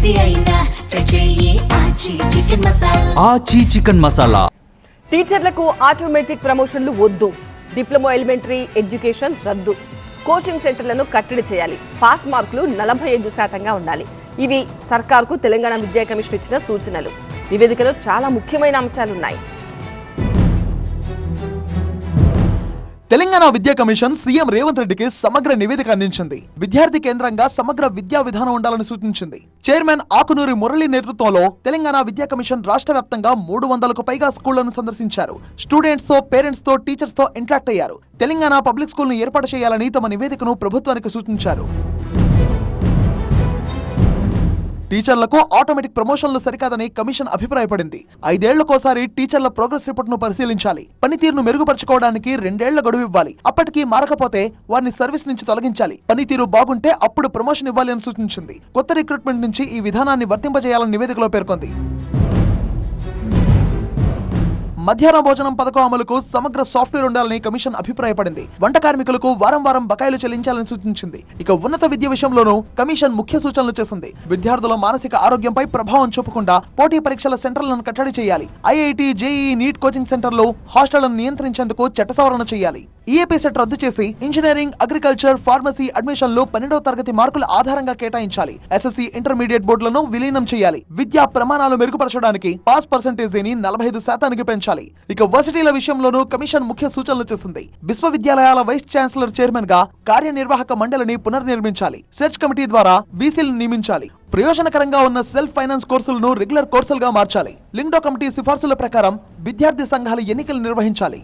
ఏది అయినా ట్రై చెయ్యి ఆచి చికెన్ మసాలా. ఆచి చికెన్ మసాలా. టీచర్లకు ఆటోమేటిక్ ప్రమోషన్లు వద్దు. డిప్లొమా ఎలిమెంటరీ ఎడ్యుకేషన్ రద్దు. కోచింగ్ సెంటర్లను కట్టడి చేయాలి. పాస్ మార్కులు 45% ఉండాలి. ఇవి సర్కార్కు తెలంగాణ విద్యా కమిషన్ ఇచ్చిన సూచనలు. నివేదికలో చాలా ముఖ్యమైన అంశాలున్నాయి. తెలంగాణ విద్యా కమిషన్ సీఎం రేవంత్ రెడ్డికి సమగ్ర నివేదిక అందించింది. విద్యార్థి కేంద్రంగా సమగ్ర విద్యా విధానం ఉండాలని సూచించింది. చైర్మన్ ఆకునూరి మురళి నేతృత్వంలో తెలంగాణ విద్యా కమిషన్ రాష్ట్ర వ్యాప్తంగా 300కు పైగా స్కూళ్లను సందర్శించారు. స్టూడెంట్స్ తో, పేరెంట్స్ తో, టీచర్స్ తో ఇంటరాక్ట్ అయ్యారు. తెలంగాణ పబ్లిక్ స్కూల్ ను ఏర్పాటు చేయాలని తమ నివేదికను ప్రభుత్వానికి సూచించారు. టీచర్లకు ఆటోమేటిక్ ప్రమోషన్లు సరికాదని కమిషన్ అభిప్రాయపడింది. 5 ఏళ్లకోసారి టీచర్ల ప్రోగ్రెస్ రిపోర్ట్ ను పరిశీలించాలి. పనితీరును మెరుగుపరచుకోవడానికి 2 ఏళ్ల గడువు ఇవ్వాలి. అప్పటికీ మారకపోతే వారిని సర్వీస్ నుంచి తొలగించాలి. పనితీరు బాగుంటే అప్పుడు ప్రమోషన్ ఇవ్వాలి అని సూచించింది. కొత్త రిక్రూట్మెంట్ నుంచి ఈ విధానాన్ని వర్తింపజేయాలని నివేదికలో పేర్కొంది. మధ్యాహ్న భోజనం పథకం అమలుకు సమగ్ర సాఫ్ట్వేర్ ఉండాలని కమిషన్ అభిప్రాయపడింది. వంట కార్మికులకు వారం బకాయిలు చెల్లించాలని సూచించింది. ఇక ఉన్నత విద్య విషయంలోనూ కమిషన్ ముఖ్య సూచనలు చేసింది. విద్యార్థుల మానసిక ఆరోగ్యంపై ప్రభావం చూపకుండా పోటీ పరీక్షల సెంటర్లను కట్టడి చేయాలి. ఐఐటి, జేఈఈ, నీట్ కోచింగ్ సెంటర్లు, హాస్టళ్లను నియంత్రించేందుకు చట్ట సవరణ చేయాలి. ఈఏపీ సెట్ రద్దు చేసి ఇంజనీరింగ్, అగ్రికల్చర్, ఫార్మసీ అడ్మిషన్లు 12వ తరగతి మార్కుల ఆధారంగా కేటాయించాలి. ఎస్ఎస్సీ, ఇంటర్మీడియట్ బోర్డులను విలీనం చేయాలి. విద్యా ప్రమాణాలు మెరుగుపరచడానికి పాస్ పర్సెంటేజీని 45% పెంచాలి. ఇక వర్సిటీల విషయంలోనూ కమిషన్ ముఖ్య సూచనలు చేసింది. విశ్వవిద్యాలయాల వైస్ ఛాన్సలర్ చైర్మన్ గా కార్యనిర్వాహక మండలిని పునర్నిర్మించాలి. సెర్చ్ కమిటీ ద్వారా వీసీలను నియమించాలి. ప్రయోజనకరంగా ఉన్న సెల్ఫ్ ఫైనాన్స్ కోర్సులను రెగ్యులర్ కోర్సులుగా మార్చాలి. లింగ్డో కమిటీ సిఫార్సుల ప్రకారం విద్యార్థి సంఘాల ఎన్నికలు నిర్వహించాలి.